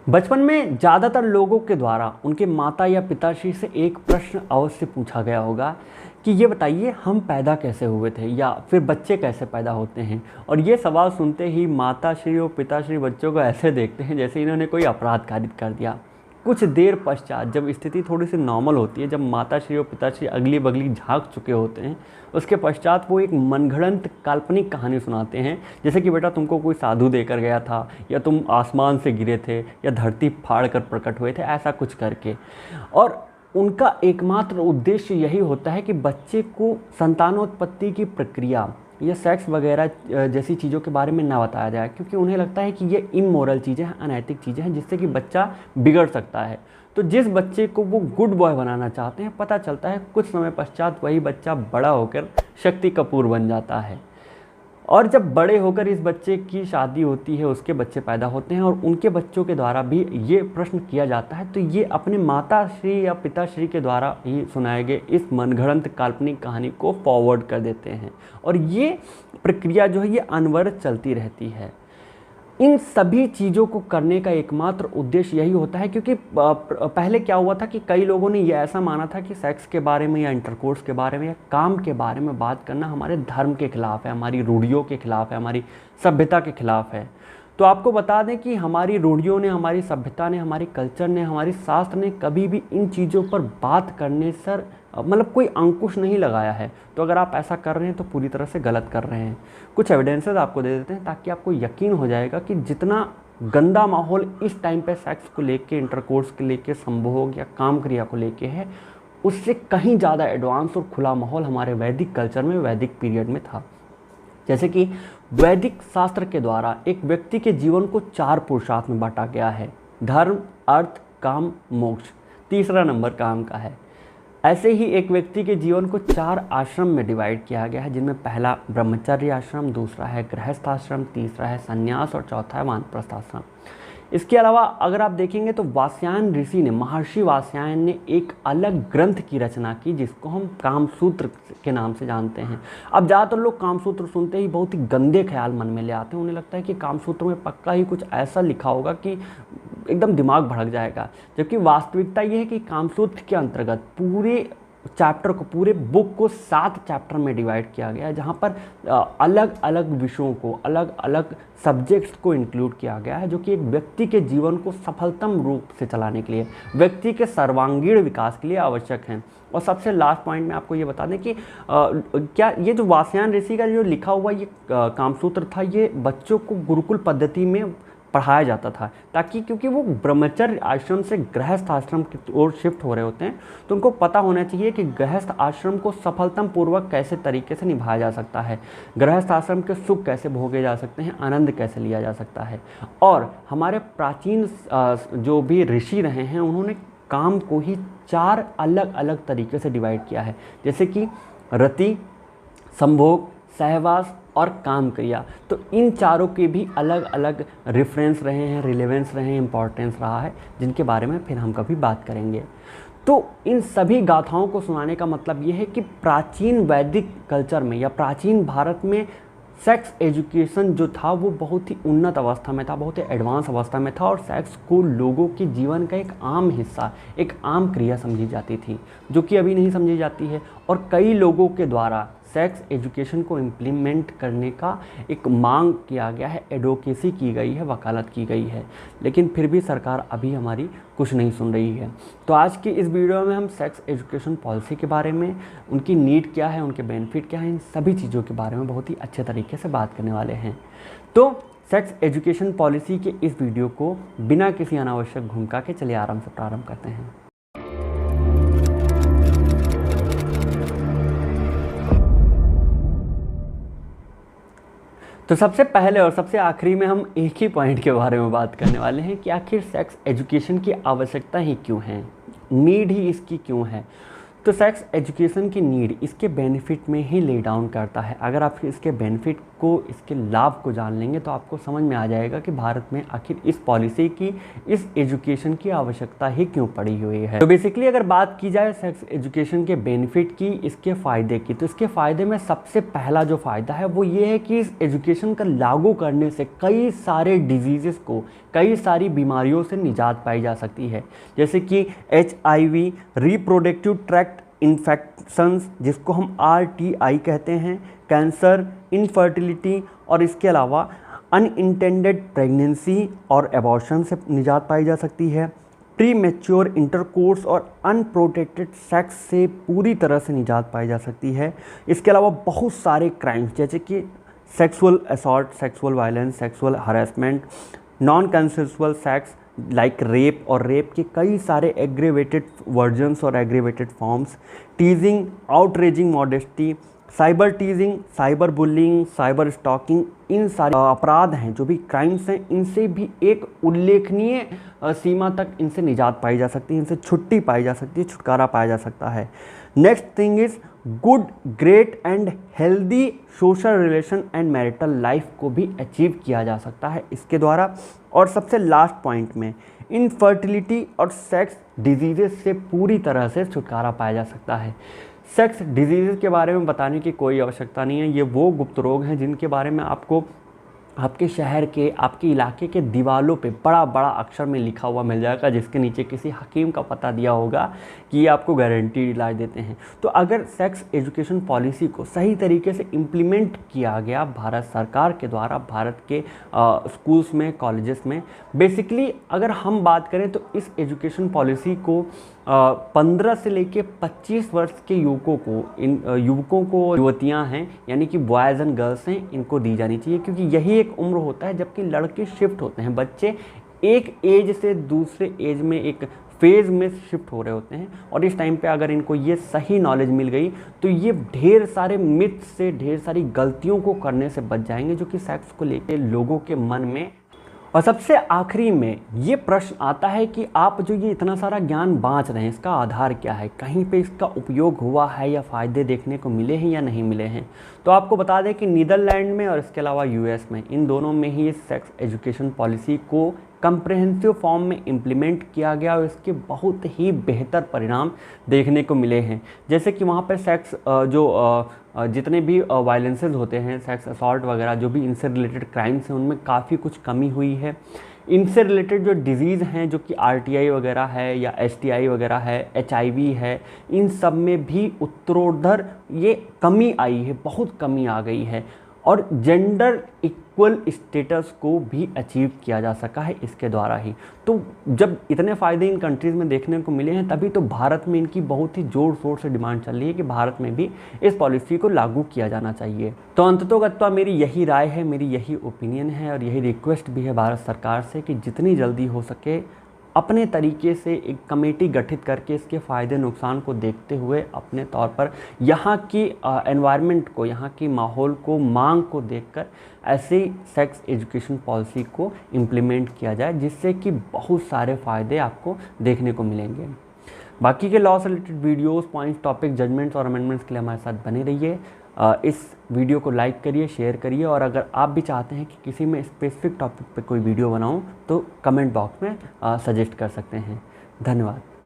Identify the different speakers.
Speaker 1: बचपन में ज़्यादातर लोगों के द्वारा उनके माता या पिताश्री से एक प्रश्न अवश्य पूछा गया होगा कि ये बताइए हम पैदा कैसे हुए थे, या फिर बच्चे कैसे पैदा होते हैं। और ये सवाल सुनते ही माताश्री और पिताश्री बच्चों को ऐसे देखते हैं जैसे इन्होंने कोई अपराध कारित कर दिया। कुछ देर पश्चात जब स्थिति थोड़ी सी नॉर्मल होती है, जब माताश्री और पिताश्री अगली बगली झांक चुके होते हैं, उसके पश्चात वो एक मनगढ़ंत काल्पनिक कहानी सुनाते हैं, जैसे कि बेटा तुमको कोई साधु देकर गया था, या तुम आसमान से गिरे थे, या धरती फाड़ कर प्रकट हुए थे, ऐसा कुछ करके। और उनका एकमात्र उद्देश्य यही होता है कि बच्चे को संतानोत्पत्ति की प्रक्रिया या सेक्स वगैरह जैसी चीज़ों के बारे में ना बताया जाए, क्योंकि उन्हें लगता है कि ये इमोरल चीज़ें हैं, अनैतिक चीज़ें हैं, जिससे कि बच्चा बिगड़ सकता है। तो जिस बच्चे को वो गुड बॉय बनाना चाहते हैं, पता चलता है कुछ समय पश्चात वही बच्चा बड़ा होकर शक्ति कपूर बन जाता है। और जब बड़े होकर इस बच्चे की शादी होती है, उसके बच्चे पैदा होते हैं और उनके बच्चों के द्वारा भी ये प्रश्न किया जाता है, तो ये अपने माताश्री या पिताश्री के द्वारा ही सुनाए गए इस मनगढ़ंत काल्पनिक कहानी को फॉरवर्ड कर देते हैं। और ये प्रक्रिया जो है ये अनवरत चलती रहती है। इन सभी चीज़ों को करने का एकमात्र उद्देश्य यही होता है, क्योंकि पहले क्या हुआ था कि कई लोगों ने यह ऐसा माना था कि सेक्स के बारे में या इंटरकोर्स के बारे में या काम के बारे में बात करना हमारे धर्म के खिलाफ है, हमारी रूढ़ियों के खिलाफ है, हमारी सभ्यता के खिलाफ है। तो आपको बता दें कि हमारी रूढ़ियों ने, हमारी सभ्यता ने, हमारी कल्चर ने, हमारी शास्त्र ने कभी भी इन चीज़ों पर बात करने से मतलब कोई अंकुश नहीं लगाया है। तो अगर आप ऐसा कर रहे हैं तो पूरी तरह से गलत कर रहे हैं। कुछ एविडेंसेस आपको दे देते हैं ताकि आपको यकीन हो जाएगा कि जितना गंदा माहौल इस टाइम पे सेक्स को लेके, इंटरकोर्स के लेके, संभोग या काम क्रिया को लेके है, उससे कहीं ज़्यादा एडवांस और खुला माहौल हमारे वैदिक कल्चर में, वैदिक पीरियड में था। जैसे कि वैदिक शास्त्र के द्वारा एक व्यक्ति के जीवन को 4 पुरुषार्थ में बांटा गया है: धर्म, अर्थ, काम, मोक्ष। तीसरा नंबर काम का है। ऐसे ही एक व्यक्ति के जीवन को 4 आश्रम में डिवाइड किया गया है, जिनमें पहला ब्रह्मचर्य आश्रम, दूसरा है गृहस्थ आश्रम, तीसरा है संन्यास और चौथा है वानप्रस्थ आश्रम। इसके अलावा अगर आप देखेंगे तो वात्स्यायन ऋषि ने, महर्षि वात्स्यायन ने एक अलग ग्रंथ की रचना की जिसको हम कामसूत्र के नाम से जानते हैं। अब ज़्यादातर लोग कामसूत्र सुनते ही बहुत ही गंदे ख्याल मन में ले आते हैं। उन्हें लगता है कि कामसूत्र में पक्का ही कुछ ऐसा लिखा होगा कि एकदम दिमाग भड़क जाएगा, जबकि वास्तविकता ये है कि कामसूत्र के अंतर्गत पूरे चैप्टर को, पूरे बुक को 7 चैप्टर में डिवाइड किया गया है, जहाँ पर अलग अलग विषयों को, अलग अलग सब्जेक्ट्स को इंक्लूड किया गया है, जो कि एक व्यक्ति के जीवन को सफलतम रूप से चलाने के लिए, व्यक्ति के सर्वांगीण विकास के लिए आवश्यक हैं। और सबसे लास्ट पॉइंट में आपको ये बता दें कि क्या ये जो वात्स्यायन ऋषि का जो लिखा हुआ ये कामसूत्र था, ये बच्चों को गुरुकुल पद्धति में पढ़ाया जाता था, ताकि क्योंकि वो ब्रह्मचर्य आश्रम से गृहस्थ आश्रम की ओर शिफ्ट हो रहे होते हैं, तो उनको पता होना चाहिए कि गृहस्थ आश्रम को सफलतम पूर्वक कैसे तरीके से निभाया जा सकता है, गृहस्थ आश्रम के सुख कैसे भोगे जा सकते हैं, आनंद कैसे लिया जा सकता है। और हमारे प्राचीन जो भी ऋषि रहे हैं, उन्होंने काम को ही 4 अलग अलग तरीके से डिवाइड किया है, जैसे कि रति, संभोग, सहवास और काम क्रिया। तो इन चारों के भी अलग अलग रेफरेंस रहे हैं, रिलेवेंस रहे हैं, इंपॉर्टेंस रहा है, जिनके बारे में फिर हम कभी बात करेंगे। तो इन सभी गाथाओं को सुनाने का मतलब ये है कि प्राचीन वैदिक कल्चर में या प्राचीन भारत में सेक्स एजुकेशन जो था वो बहुत ही उन्नत अवस्था में था, बहुत ही एडवांस अवस्था में था, और सेक्स को लोगों के जीवन का एक आम हिस्सा, एक आम क्रिया समझी जाती थी, जो कि अभी नहीं समझी जाती है। और कई लोगों के द्वारा सेक्स एजुकेशन को इम्प्लीमेंट करने का एक मांग किया गया है, एडवोकेसी की गई है, वकालत की गई है, लेकिन फिर भी सरकार अभी हमारी कुछ नहीं सुन रही है। तो आज की इस वीडियो में हम सेक्स एजुकेशन पॉलिसी के बारे में, उनकी नीड क्या है, उनके बेनिफिट क्या है, इन सभी चीज़ों के बारे में बहुत ही अच्छे तरीके से बात करने वाले हैं। तो सेक्स एजुकेशन पॉलिसी के इस वीडियो को बिना किसी अनावश्यक भूमिका के चलिए आराम से प्रारंभ करते हैं। तो सबसे पहले और सबसे आखिरी में हम एक ही पॉइंट के बारे में बात करने वाले हैं कि आखिर सेक्स एजुकेशन की आवश्यकता ही क्यों है, नीड ही इसकी क्यों है। तो सेक्स एजुकेशन की नीड इसके बेनिफिट में ही ले डाउन करता है। अगर आप इसके बेनिफिट आपको इसके लाभ को जान लेंगे तो आपको समझ में आ जाएगा कि भारत में आखिर इस पॉलिसी की, इस एजुकेशन की आवश्यकता ही क्यों पड़ी हुई है। तो बेसिकली अगर बात की जाए सेक्स एजुकेशन के बेनिफिट की, इसके फ़ायदे की, तो इसके फ़ायदे में सबसे पहला जो फ़ायदा है वो ये है कि इस एजुकेशन का लागू करने से कई सारे डिजीज़ को, कई सारी बीमारियों से निजात पाई जा सकती है, जैसे कि HIV, रिप्रोडक्टिव ट्रैक्ट इन्फेक्शंस जिसको हम RTI कहते हैं, कैंसर, इनफर्टिलिटी और इसके अलावा अनइंटेंडेड प्रेगनेंसी और एबॉर्शन से निजात पाई जा सकती है। प्री मैच्योर इंटरकोर्स और अनप्रोटेक्टेड सेक्स से पूरी तरह से निजात पाई जा सकती है। इसके अलावा बहुत सारे क्राइम्स जैसे कि sexual assault, sexual violence, sexual harassment, non consensual sex like rape और रेप के कई सारे एग्रीवेटेड वर्जन्स और aggravated forms, teasing, outraging modesty, cyber teasing, cyber bullying, cyber stalking, इन सारे अपराध हैं जो भी क्राइम्स हैं, इनसे भी एक उल्लेखनीय सीमा तक इनसे निजात पाई जा सकती है, इनसे छुट्टी पाई जा सकती है, छुटकारा पाया जा सकता है। Next thing is good, great and healthy social relation and marital life को भी अचीव किया जा सकता है इसके द्वारा। और सबसे लास्ट पॉइंट में इनफर्टिलिटी और सेक्स डिजीज़ से पूरी तरह से छुटकारा पाया जा सकता है। सेक्स डिजीज़ के बारे में बताने की कोई आवश्यकता नहीं है, ये वो गुप्त रोग हैं जिनके बारे में आपको आपके शहर के, आपके इलाके के दीवालों पे बड़ा बड़ा अक्षर में लिखा हुआ मिल जाएगा, जिसके नीचे किसी हकीम का पता दिया होगा कि ये आपको गारंटीड इलाज देते हैं। तो अगर सेक्स एजुकेशन पॉलिसी को सही तरीके से इम्प्लीमेंट किया गया भारत सरकार के द्वारा, भारत के स्कूल्स में, कॉलेजेस में, बेसिकली अगर हम बात करें तो इस एजुकेशन पॉलिसी को 15 से लेके 25 वर्ष के युवकों को, इन युवकों को, युवतियां हैं यानी कि बॉयज़ एंड गर्ल्स हैं, इनको दी जानी चाहिए, क्योंकि यही एक उम्र होता है जबकि लड़के शिफ्ट होते हैं। बच्चे एक एज से दूसरे एज में, एक फेज़ में शिफ्ट हो रहे होते हैं, और इस टाइम पे अगर इनको ये सही नॉलेज मिल गई तो ये ढेर सारे मिथ से, ढेर सारी गलतियों को करने से बच जाएंगे जो कि सेक्स को लेकर लोगों के मन में। और सबसे आखिरी में ये प्रश्न आता है कि आप जो ये इतना सारा ज्ञान बांट रहे हैं, इसका आधार क्या है, कहीं पे इसका उपयोग हुआ है या फ़ायदे देखने को मिले हैं या नहीं मिले हैं। तो आपको बता दें कि नीदरलैंड में और इसके अलावा US में, इन दोनों में ही इस सेक्स एजुकेशन पॉलिसी को कंप्रहेंसिव फॉर्म में इम्प्लीमेंट किया गया और इसके बहुत ही बेहतर परिणाम देखने को मिले हैं। जैसे कि वहाँ पर सेक्स जितने भी वायलेंसेस होते हैं, सेक्स असॉल्ट वगैरह, जो भी इनसे रिलेटेड क्राइम्स हैं, उनमें काफ़ी कुछ कमी हुई है। इनसे रिलेटेड जो डिजीज़ हैं, जो कि RTI वगैरह है या STI वगैरह है, HIV है, इन सब में भी उत्तरोत्तर ये कमी आई है, बहुत कमी आ गई है। और जेंडर इक्वल स्टेटस को भी अचीव किया जा सका है इसके द्वारा ही। तो जब इतने फ़ायदे इन कंट्रीज़ में देखने को मिले हैं, तभी तो भारत में इनकी बहुत ही ज़ोर शोर से डिमांड चल रही है कि भारत में भी इस पॉलिसी को लागू किया जाना चाहिए। तो अंततोगत्वा मेरी यही राय है, मेरी यही ओपिनियन है और यही रिक्वेस्ट भी है भारत सरकार से कि जितनी जल्दी हो सके अपने तरीके से एक कमेटी गठित करके इसके फ़ायदे नुकसान को देखते हुए अपने तौर पर यहाँ की एनवायरनमेंट को, यहाँ की माहौल को, मांग को देखकर ऐसे सेक्स एजुकेशन पॉलिसी को इम्प्लीमेंट किया जाए, जिससे कि बहुत सारे फ़ायदे आपको देखने को मिलेंगे। बाकी के लॉ से related videos, points, topic, judgements और अमेंडमेंट्स के लिए हमारे साथ बने रहिए। इस वीडियो को लाइक करिए, शेयर करिए, और अगर आप भी चाहते हैं कि किसी में स्पेसिफिक टॉपिक पे कोई वीडियो बनाऊं तो कमेंट बॉक्स में सजेस्ट कर सकते हैं। धन्यवाद।